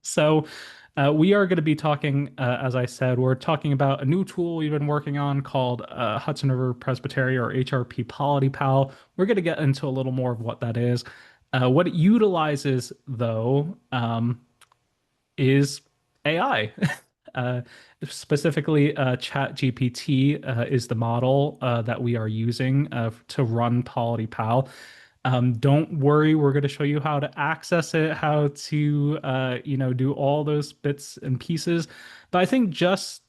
So, we are going to be talking, as I said, we're talking about a new tool we've been working on called Hudson River Presbytery or HRP PolityPal. We're going to get into a little more of what that is. What it utilizes, though, is AI. Uh, Specifically, ChatGPT is the model that we are using to run PolityPal. Don't worry, we're going to show you how to access it, how to do all those bits and pieces. But I think just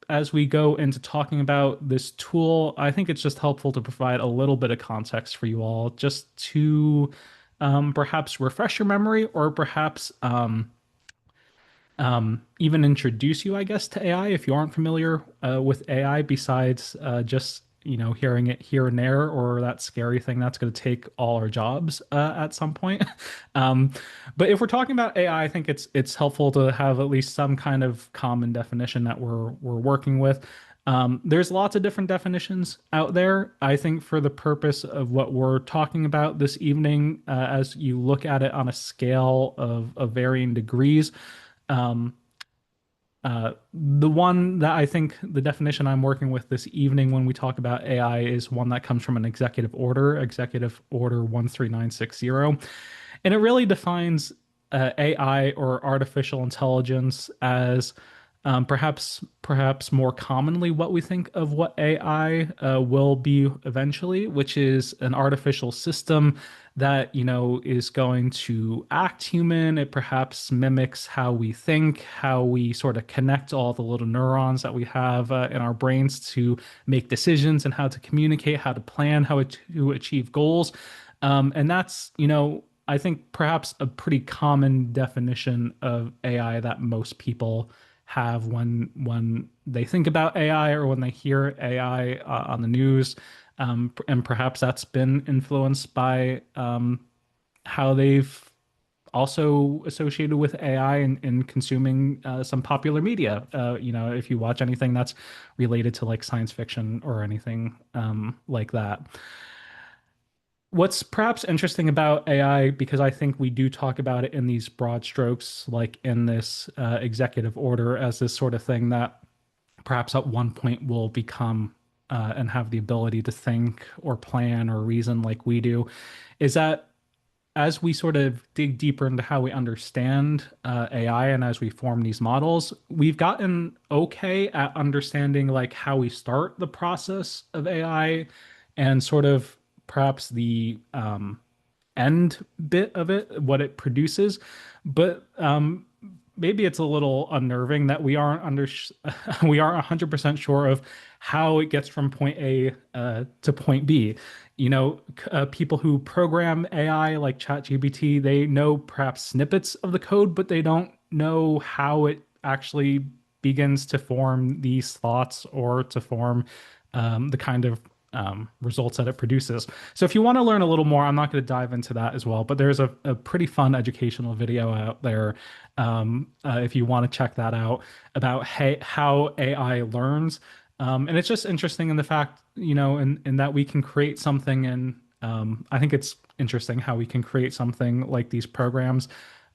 as we go into talking about this tool, I think it's just helpful to provide a little bit of context for you all, just to perhaps refresh your memory or perhaps even introduce you, I guess, to AI if you aren't familiar with AI, besides just hearing it here and there, or that scary thing that's going to take all our jobs at some point. um, but if we're talking about AI, I think it's helpful to have at least some kind of common definition that we're working with. There's lots of different definitions out there. I think for the purpose of what we're talking about this evening, as you look at it on a scale of varying degrees, um, the one that I think the definition I'm working with this evening when we talk about AI is one that comes from an Executive Order 13960. And it really defines AI or artificial intelligence as perhaps more commonly what we think of what AI will be eventually, which is an artificial system that is going to act human. It perhaps mimics how we think, how we sort of connect all the little neurons that we have in our brains to make decisions and how to communicate, how to plan, to achieve goals. And that's, I think perhaps a pretty common definition of AI that most people have when they think about AI or when they hear AI on the news. And perhaps that's been influenced by how they've also associated with AI in consuming some popular media. If you watch anything that's related to like science fiction or anything like that. What's perhaps interesting about AI, because I think we do talk about it in these broad strokes, like in this executive order, as this sort of thing that perhaps at one point will become and have the ability to think or plan or reason like we do, is that as we sort of dig deeper into how we understand AI and as we form these models, we've gotten okay at understanding like how we start the process of AI and sort of perhaps the end bit of it, what it produces. But maybe it's a little unnerving that we aren't we aren't 100% sure of how it gets from point A to point B. People who program AI like ChatGPT, they know perhaps snippets of the code, but they don't know how it actually begins to form these thoughts or to form the kind of results that it produces. So if you want to learn a little more, I'm not going to dive into that as well, but there's a pretty fun educational video out there if you want to check that out about how AI learns. And it's just interesting in the fact, in that we can create something, and I think it's interesting how we can create something like these programs,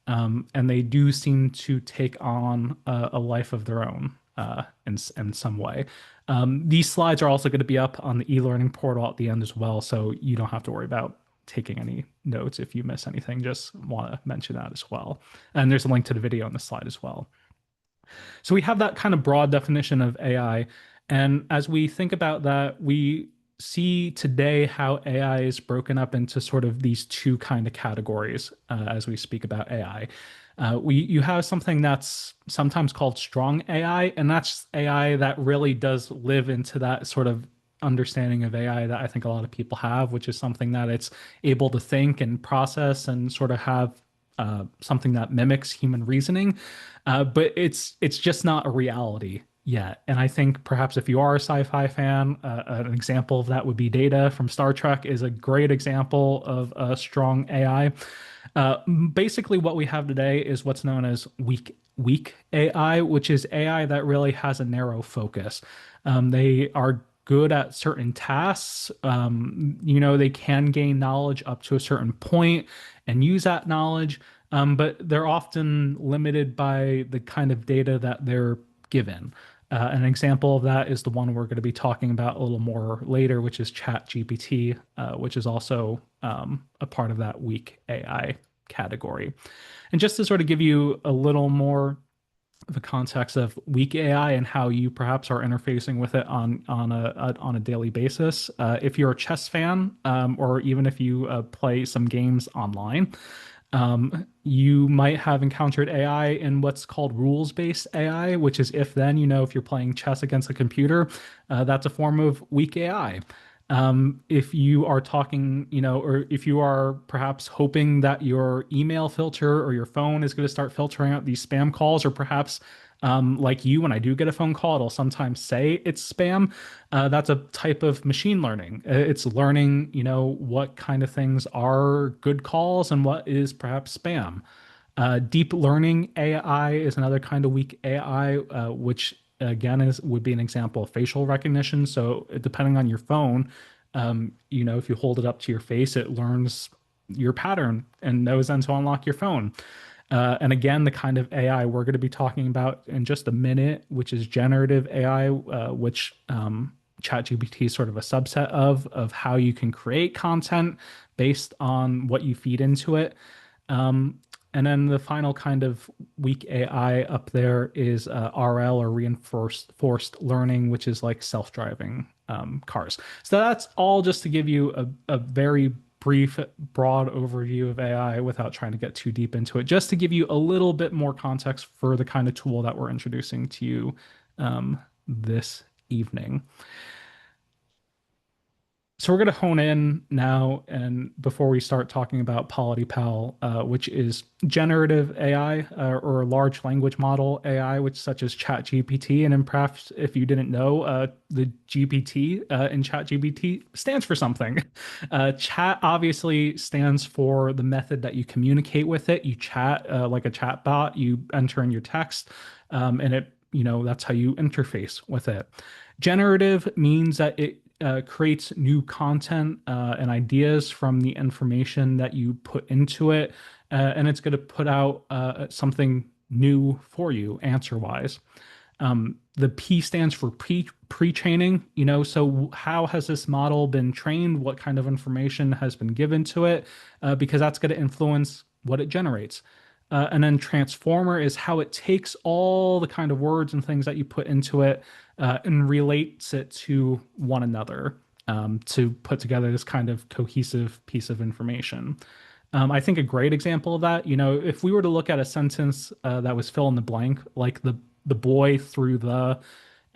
and they do seem to take on a life of their own in some way. These slides are also going to be up on the e-learning portal at the end as well, so you don't have to worry about taking any notes if you miss anything. Just want to mention that as well. And there's a link to the video on the slide as well. So we have that kind of broad definition of AI. And as we think about that, we see today how AI is broken up into sort of these two kind of categories as we speak about AI. You have something that's sometimes called strong AI, and that's AI that really does live into that sort of understanding of AI that I think a lot of people have, which is something that it's able to think and process and sort of have something that mimics human reasoning, but it's just not a reality yet. And I think perhaps if you are a sci-fi fan, an example of that would be Data from Star Trek is a great example of a strong AI. Uh, Basically, what we have today is what's known as weak AI, which is AI that really has a narrow focus. They are good at certain tasks. They can gain knowledge up to a certain point and use that knowledge. but they're often limited by the kind of data that they're given. An example of that is the one we're going to be talking about a little more later, which is ChatGPT, which is also a part of that weak AI category. And just to sort of give you a little more the context of weak AI and how you perhaps are interfacing with it on a daily basis. If you're a chess fan, or even if you play some games online, you might have encountered AI in what's called rules-based AI, which is if then, if you're playing chess against a computer, that's a form of weak AI. If you are talking, or if you are perhaps hoping that your email filter or your phone is going to start filtering out these spam calls, or perhaps like you, when I do get a phone call, it'll sometimes say it's spam. That's a type of machine learning. It's learning, what kind of things are good calls and what is perhaps spam. Deep learning AI is another kind of weak AI, which again is would be an example of facial recognition. So depending on your phone, if you hold it up to your face, it learns your pattern and knows then to unlock your phone. And again, the kind of AI we're going to be talking about in just a minute, which is generative AI, which ChatGPT is sort of a subset of how you can create content based on what you feed into it. Um, and then the final kind of weak AI up there is RL, or reinforced forced learning, which is like self-driving cars. So that's all just to give you a very brief, broad overview of AI without trying to get too deep into it, just to give you a little bit more context for the kind of tool that we're introducing to you this evening. So we're going to hone in now, and before we start talking about PolityPal, which is generative AI, or large language model AI, which such as ChatGPT. And in perhaps if you didn't know, the GPT in ChatGPT stands for something. Chat obviously stands for the method that you communicate with it. You chat like a chat bot. You enter in your text, and that's how you interface with it. Generative means that it creates new content and ideas from the information that you put into it, and it's going to put out something new for you, answer wise. The P stands for pre-training. So how has this model been trained? What kind of information has been given to it? Because that's going to influence what it generates. And then transformer is how it takes all the kind of words and things that you put into it and relates it to one another to put together this kind of cohesive piece of information. I think a great example of that, if we were to look at a sentence that was fill in the blank, like the boy threw the,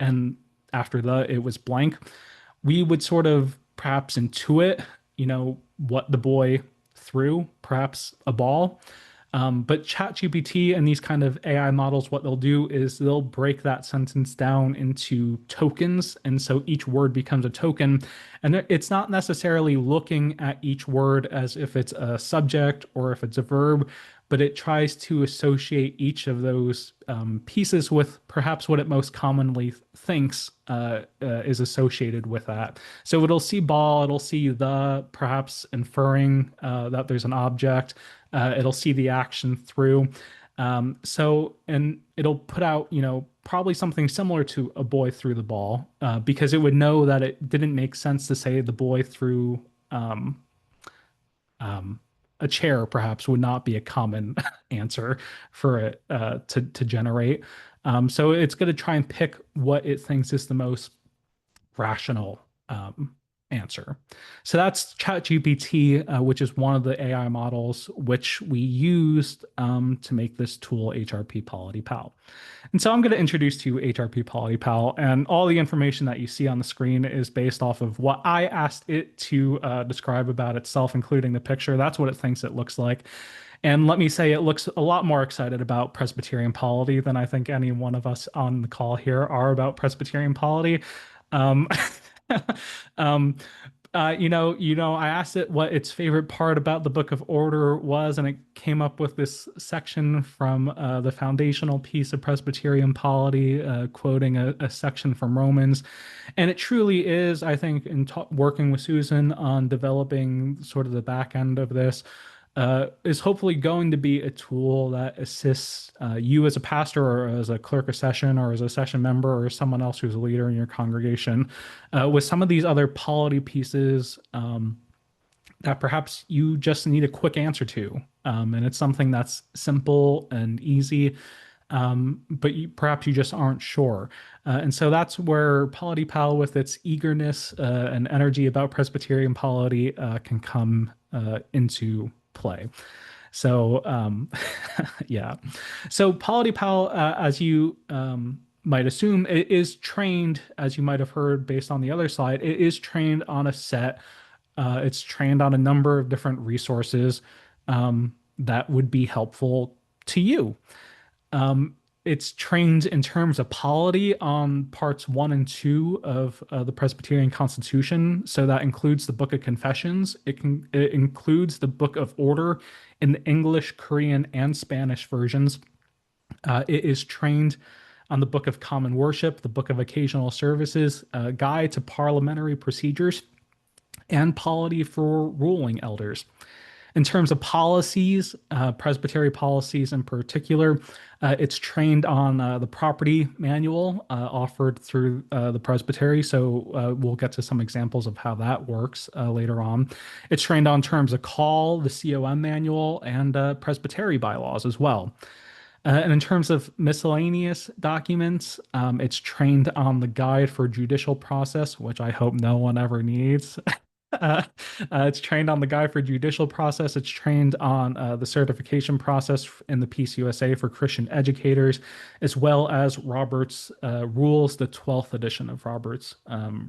and after the it was blank, we would sort of perhaps intuit, what the boy threw, perhaps a ball. But ChatGPT and these kind of AI models, what they'll do is they'll break that sentence down into tokens. And so each word becomes a token. And it's not necessarily looking at each word as if it's a subject or if it's a verb, but it tries to associate each of those pieces with perhaps what it most commonly thinks is associated with that. So it'll see ball, it'll see the, perhaps inferring that there's an object. It'll see the action through. And it'll put out, probably something similar to a boy threw the ball, because it would know that it didn't make sense to say the boy threw um, a chair, perhaps would not be a common answer for it to generate. So it's going to try and pick what it thinks is the most rational answer. So that's ChatGPT, which is one of the AI models which we used to make this tool HRP PolityPal. And so I'm going to introduce to you HRP PolityPal, and all the information that you see on the screen is based off of what I asked it to describe about itself, including the picture. That's what it thinks it looks like. And let me say, it looks a lot more excited about Presbyterian polity than I think any one of us on the call here are about Presbyterian polity. Um, um, I asked it what its favorite part about the Book of Order was, and it came up with this section from the foundational piece of Presbyterian polity, quoting a section from Romans. And it truly is, I think, in working with Susan on developing sort of the back end of this, is hopefully going to be a tool that assists you as a pastor or as a clerk of session or as a session member or someone else who's a leader in your congregation with some of these other polity pieces that perhaps you just need a quick answer to. And it's something that's simple and easy, but perhaps you just aren't sure. And so that's where PolityPal, with its eagerness and energy about Presbyterian polity, can come into play. So, yeah. So PolityPal, as you might assume, it is trained, as you might have heard based on the other slide, it is trained on a set. It's trained on a number of different resources that would be helpful to you. Um, it's trained in terms of polity on parts one and two of the Presbyterian Constitution. So that includes the Book of Confessions. It includes the Book of Order in the English, Korean, and Spanish versions. It is trained on the Book of Common Worship, the Book of Occasional Services, a Guide to Parliamentary Procedures, and polity for ruling elders. In terms of policies, presbytery policies in particular, it's trained on the property manual offered through the presbytery. So we'll get to some examples of how that works later on. It's trained on terms of call, the COM manual, and presbytery bylaws as well. And in terms of miscellaneous documents, it's trained on the guide for judicial process, which I hope no one ever needs. It's trained on the guide for judicial process. It's trained on the certification process in the PCUSA for Christian educators, as well as Robert's rules, the 12th edition of Robert's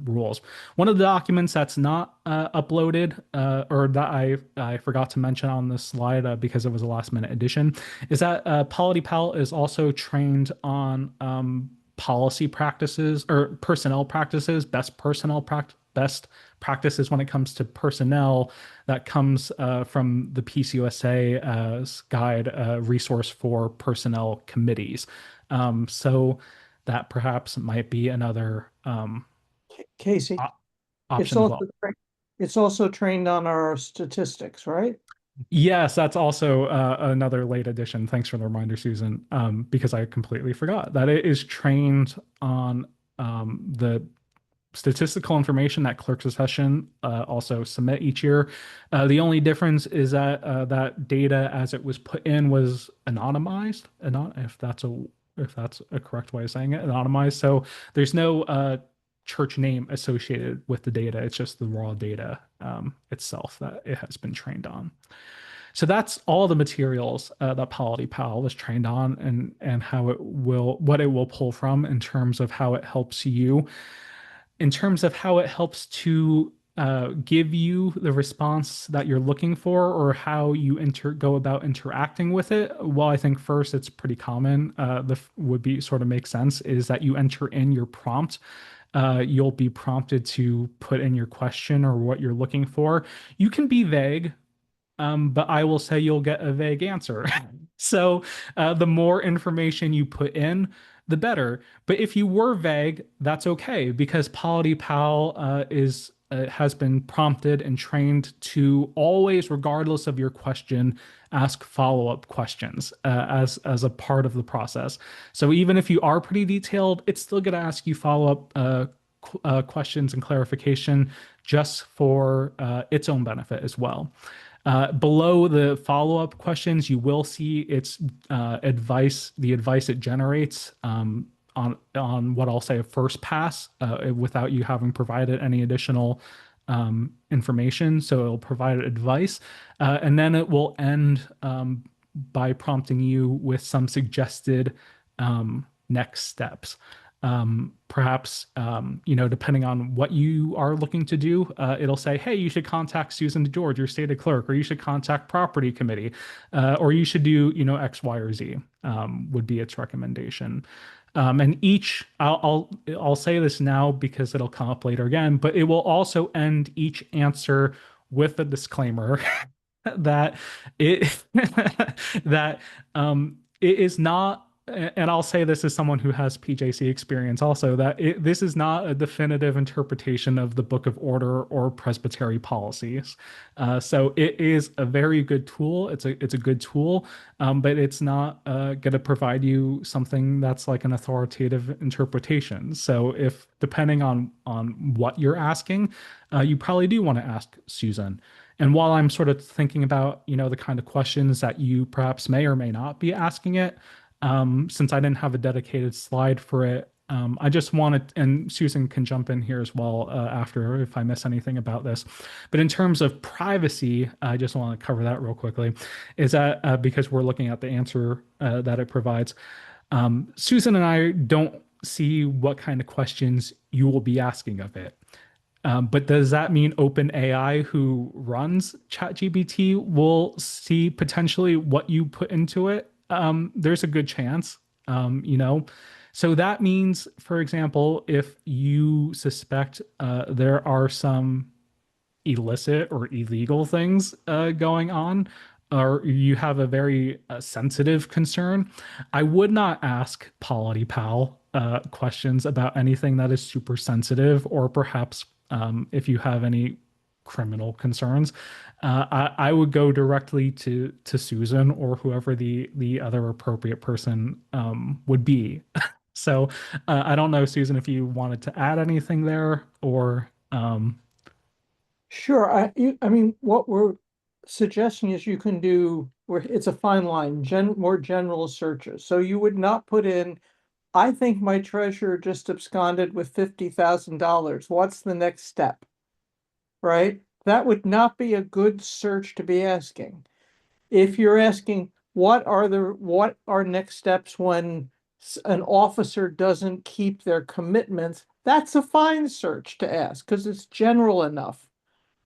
rules. One of the documents that's not uploaded or that I forgot to mention on this slide because it was a last minute addition is that PolityPal is also trained on policy practices or personnel practices, best practices when it comes to personnel that comes from the PCUSA's guide resource for personnel committees. So that perhaps might be another Casey, op it's option as also well. it's also trained on our statistics, right? Yes, that's also another late addition. Thanks for the reminder, Susan, because I completely forgot that it is trained on the statistical information that clerks of session also submit each year. The only difference is that that data, as it was put in, was anonymized. If that's a correct way of saying it, anonymized. So there's no church name associated with the data. It's just the raw data itself that it has been trained on. So that's all the materials that PolityPal was trained on, and how it will what it will pull from in terms of how it helps you in terms of how it helps to give you the response that you're looking for or how you go about interacting with it. Well, I think first it's pretty common. The would be sort of make sense is that you enter in your prompt. You'll be prompted to put in your question or what you're looking for. You can be vague, but I will say you'll get a vague answer. So the more information you put in, the better. But if you were vague, that's okay because PolityPal has been prompted and trained to always, regardless of your question, ask follow-up questions as a part of the process. So even if you are pretty detailed, it's still going to ask you follow-up questions and clarification just for its own benefit as well. Below the follow-up questions, you will see its advice, the advice it generates on what I'll say a first pass without you having provided any additional information. So it'll provide advice, and then it will end by prompting you with some suggested next steps. Perhaps, depending on what you are looking to do, it'll say, hey, you should contact Susan DeGeorge, your stated clerk, or you should contact property committee, or you should do, X, Y, or Z, would be its recommendation. And I'll say this now because it'll come up later again, but it will also end each answer with a disclaimer that it that it is not and I'll say this as someone who has PJC experience also, that this is not a definitive interpretation of the Book of Order or Presbytery policies. So it is a very good tool. It's a good tool, but it's not going to provide you something that's like an authoritative interpretation. So if depending on what you're asking, you probably do want to ask Susan. And while I'm sort of thinking about, the kind of questions that you perhaps may or may not be asking it, since I didn't have a dedicated slide for it, I just wanted, and Susan can jump in here as well after if I miss anything about this. But in terms of privacy, I just want to cover that real quickly, is that because we're looking at the answer that it provides, Susan and I don't see what kind of questions you will be asking of it. But does that mean OpenAI, who runs ChatGPT, will see potentially what you put into it? There's a good chance, you know. So that means, for example, if you suspect there are some illicit or illegal things going on, or you have a very sensitive concern, I would not ask PolityPal questions about anything that is super sensitive, or perhaps if you have any criminal concerns. I would go directly to Susan or whoever the other appropriate person would be. So I don't know, Susan, if you wanted to add anything there or Sure. I mean, what we're suggesting is you can do where it's a fine line, more general searches. So you would not put in, I think my treasurer just absconded with $50,000. What's the next step? Right? That would not be a good search to be asking. If you're asking what are next steps when an officer doesn't keep their commitments, that's a fine search to ask because it's general enough,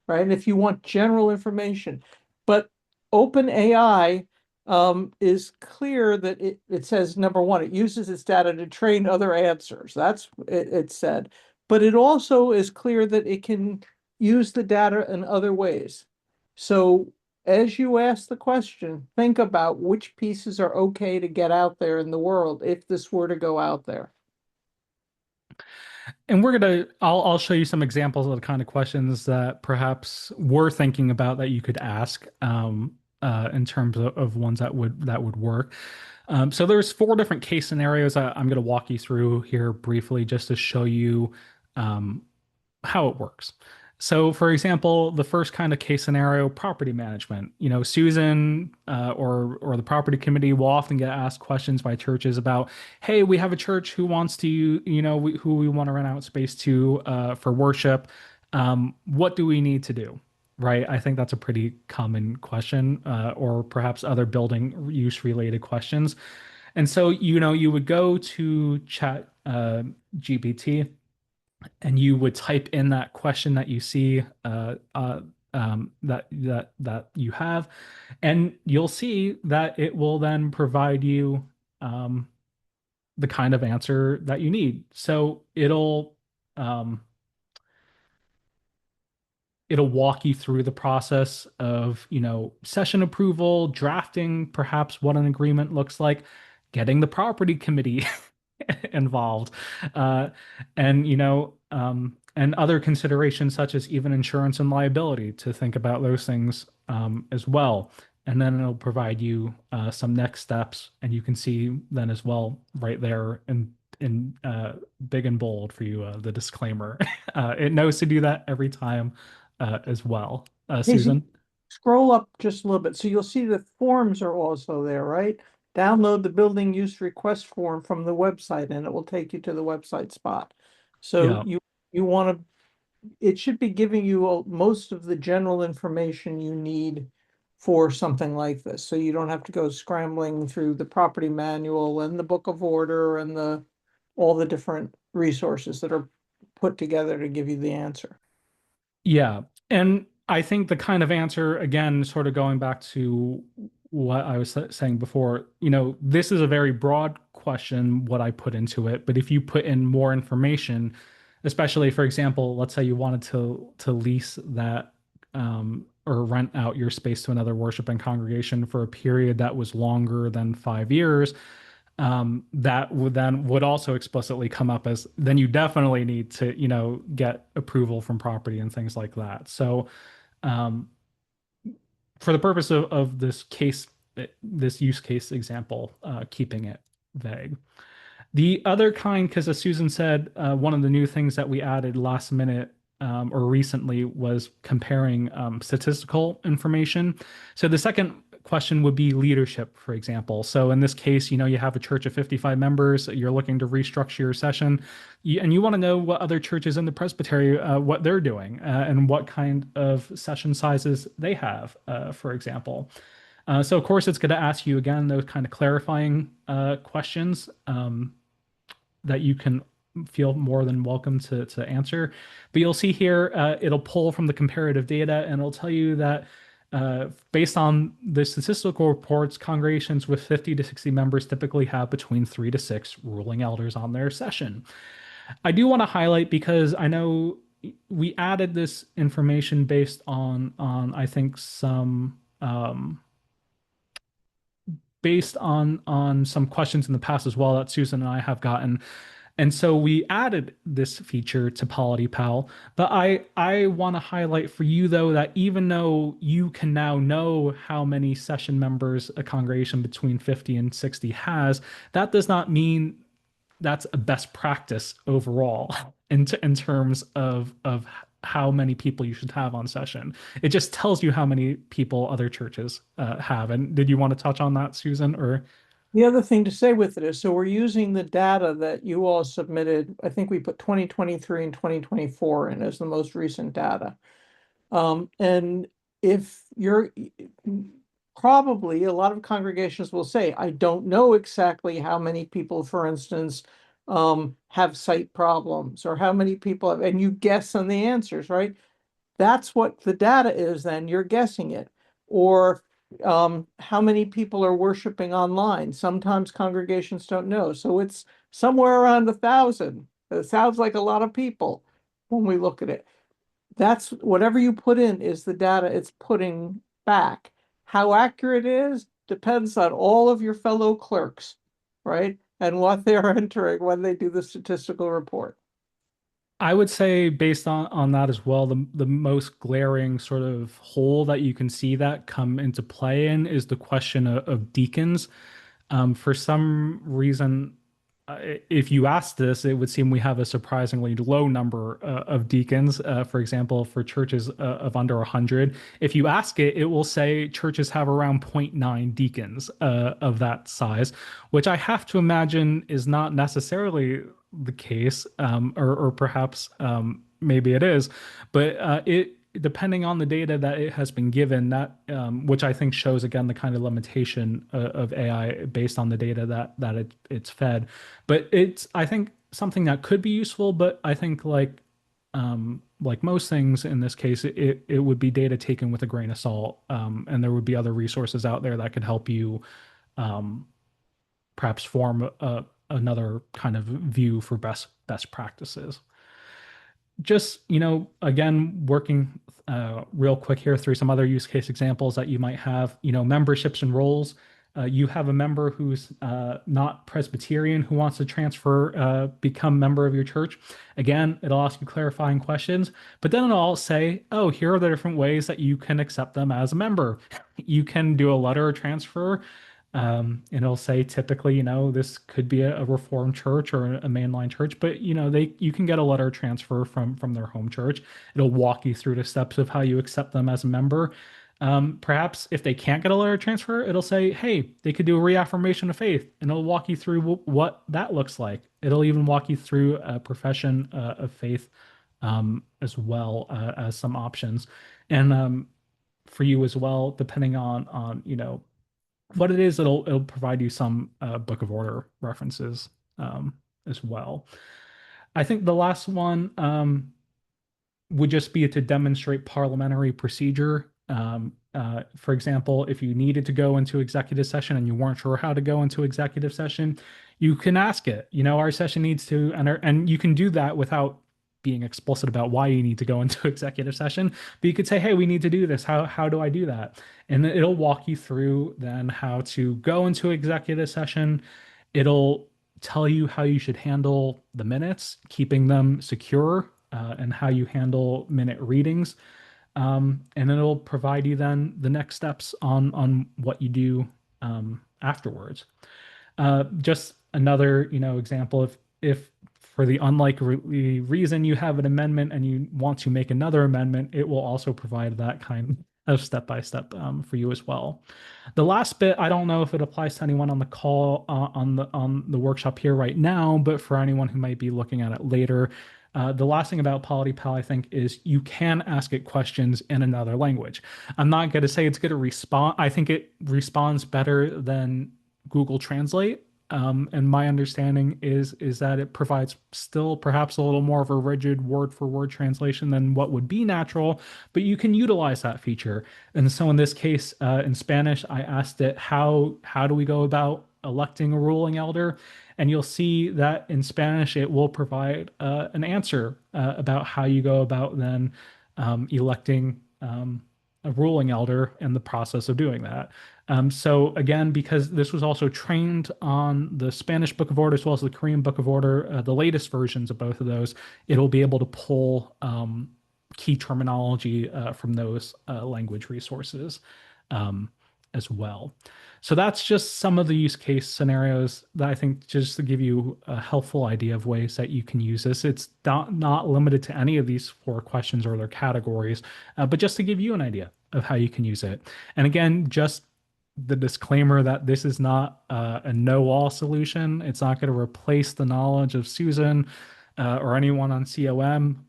right? And if you want general information, but OpenAI is clear that it says number one, it uses its data to train other answers. That's it said, but it also is clear that it can use the data in other ways. So as you ask the question, think about which pieces are okay to get out there in the world if this were to go out there. and I'll show you some examples of the kind of questions that perhaps we're thinking about that you could ask in terms of ones that would work. So there's four different case scenarios I'm going to walk you through here briefly just to show you um, how it works. So, for example, the first kind of case scenario, property management. Susan or the property committee will often get asked questions by churches about, hey, we have a church who wants to, who we want to rent out space to for worship. What do we need to do? Right? I think that's a pretty common question, or perhaps other building use related questions. And so, you would go to Chat GPT and you would type in that question that you see that you have, and you'll see that it will then provide you um, the kind of answer that you need. So um, it'll walk you through the process of, session approval, drafting, perhaps what an agreement looks like, getting the property committee involved, uh, and and other considerations such as even insurance and liability to think about those things as well. And then it'll provide you some next steps, and you can see then as well right there in big and bold for you the disclaimer. It knows to do that every time as well. Casey, Susan? scroll up just a little bit. So you'll see the forms are also there, right? Download the building use request form from the website and it will take you to the website spot. So Yeah. you want to, it should be giving you most of the general information you need for something like this. So you don't have to go scrambling through the property manual and the book of order and the all the different resources that are put together to give you the answer. Yeah. And I think the kind of answer, again, sort of going back to what I was saying before, this is a very broad question, what I put into it. But if you put in more information, especially, for example, let's say you wanted to lease that or rent out your space to another worship and congregation for a period that was longer than 5 years, that would also explicitly come up as then you definitely need to, get approval from property and things like that. So, um, for the purpose of this use case example, keeping it vague. The other kind, because as Susan said, one of the new things that we added last minute or recently was comparing statistical information. So the second question would be leadership, for example. So in this case, you have a church of 55 members, you're looking to restructure your session, and you want to know what other churches in the presbytery, what they're doing, and what kind of session sizes they have, for example. So of course, it's going to ask you again those kind of clarifying questions. That you can feel more than welcome to answer. But you'll see here, it'll pull from the comparative data and it'll tell you that based on the statistical reports, congregations with 50 to 60 members typically have between 3 to 6 ruling elders on their session. I do want to highlight because I know we added this information based on I think some based on some questions in the past as well that Susan and I have gotten. And so we added this feature to PolityPal. But I want to highlight for you though that even though you can now know how many session members a congregation between 50 and 60 has, that does not mean that's a best practice overall in terms of how many people you should have on session. It just tells you how many people other churches have. And did you want to touch on that, Susan? Or The other thing to say with it is, so we're using the data that you all submitted. I think we put 2023 and 2024 in as the most recent data. And if you're probably a lot of congregations will say, I don't know exactly how many people, for instance, have sight problems or how many people have, and you guess on the answers, right? That's what the data is, then you're guessing it. Or how many people are worshiping online. Sometimes congregations don't know. So it's somewhere around 1,000. It sounds like a lot of people when we look at it. That's whatever you put in is the data it's putting back. How accurate it is depends on all of your fellow clerks, right? And what they're entering when they do the statistical report. I would say based on that as well, the most glaring sort of hole that you can see that come into play in is the question of deacons. For some reason, if you ask this, it would seem we have a surprisingly low number of deacons. For example, for churches of under 100, if you ask it, it will say churches have around zero point 0.9 deacons of that size, which I have to imagine is not necessarily the case, or perhaps maybe it is, but it depending on the data that it has been given, that which I think shows again the kind of limitation of AI based on the data it's fed. But it's I think something that could be useful, but I think like most things in this case, it would be data taken with a grain of salt, and there would be other resources out there that could help you um, perhaps form another kind of view for best practices. Just, again, working real quick here through some other use case examples that you might have, memberships and roles. You have a member who's not Presbyterian who wants to transfer, become member of your church. Again, it'll ask you clarifying questions, but then it'll say, oh, here are the different ways that you can accept them as a member. You can do a letter of transfer. And it'll say typically, this could be a reformed church or a mainline church, but you can get a letter transfer from their home church. It'll walk you through the steps of how you accept them as a member. Perhaps if they can't get a letter transfer, it'll say, hey, they could do a reaffirmation of faith, and it'll walk you through what that looks like. It'll even walk you through a profession of faith as well as some options. And for you as well, depending on what it is, it'll provide you some book of order references as well. I think the last one would just be to demonstrate parliamentary procedure. For example, if you needed to go into executive session and you weren't sure how to go into executive session, you can ask it. Our session needs to enter, and you can do that without being explicit about why you need to go into executive session. But you could say, "Hey, we need to do this. How do I do that?" And it'll walk you through then how to go into executive session It'll tell you how you should handle the minutes, keeping them secure, and how you handle minute readings. And it'll provide you then the next steps on what you do afterwards. Just another, example, if for the unlikely reason you have an amendment and you want to make another amendment, it will also provide that kind of step by step for you as well. The last bit, I don't know if it applies to anyone on the call on the workshop here right now, but for anyone who might be looking at it later, the last thing about PolityPal, I think, is you can ask it questions in another language. I'm not going to say it's going to respond. I think it responds better than Google Translate. And my understanding is that it provides still perhaps a little more of a rigid word for word translation than what would be natural, but you can utilize that feature. And so in this case, in Spanish, I asked it how do we go about electing a ruling elder, and you'll see that in Spanish it will provide an answer about how you go about then electing a ruling elder and the process of doing that. So again, because this was also trained on the Spanish Book of Order as well as the Korean Book of Order, the latest versions of both of those, it'll be able to pull key terminology from those language resources um, as well. So that's just some of the use case scenarios that I think just to give you a helpful idea of ways that you can use this. It's not limited to any of these four questions or their categories, but just to give you an idea of how you can use it. And again, just the disclaimer that this is not a know-all solution. It's not going to replace the knowledge of Susan or anyone on COM.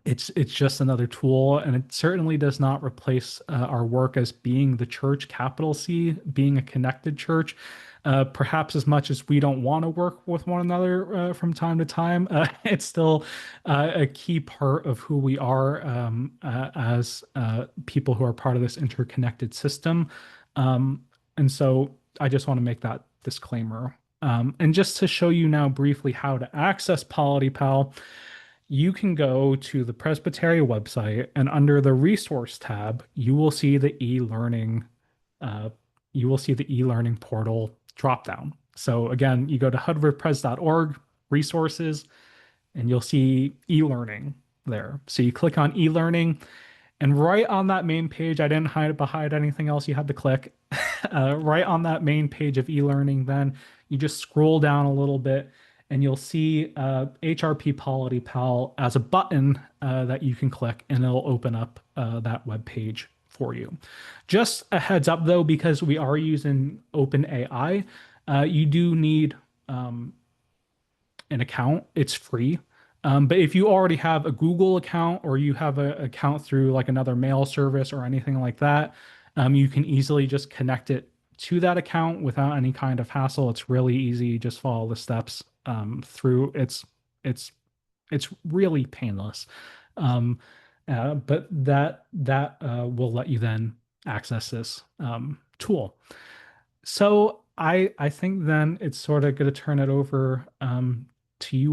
It's just another tool, and it certainly does not replace our work as being the church, capital C, being a connected church. Perhaps as much as we don't want to work with one another from time to time, it's still a key part of who we are as people who are part of this interconnected system. And so I just want to make that disclaimer. And just to show you now briefly how to access PolityPal, you can go to the Presbytery website, and under the resource tab, uh, you will see the e-learning portal dropdown. So again, you go to hudriverpres.org resources, and you'll see e-learning there. So you click on e-learning, and right on that main page, I didn't hide it behind anything else you had to click. Right on that main page of e-learning, then you just scroll down a little bit and you'll see HRP PolityPal as a button that you can click, and it'll open up that web page for you. Just a heads up though, because we are using OpenAI, you do need an account. It's free. But if you already have a Google account or you have an account through like another mail service or anything like that, you can easily just connect it to that account without any kind of hassle. It's really easy. Just follow the steps through. It's it's really painless. Um, but that will let you then access this tool. So I think then it's sort of going to turn it over to you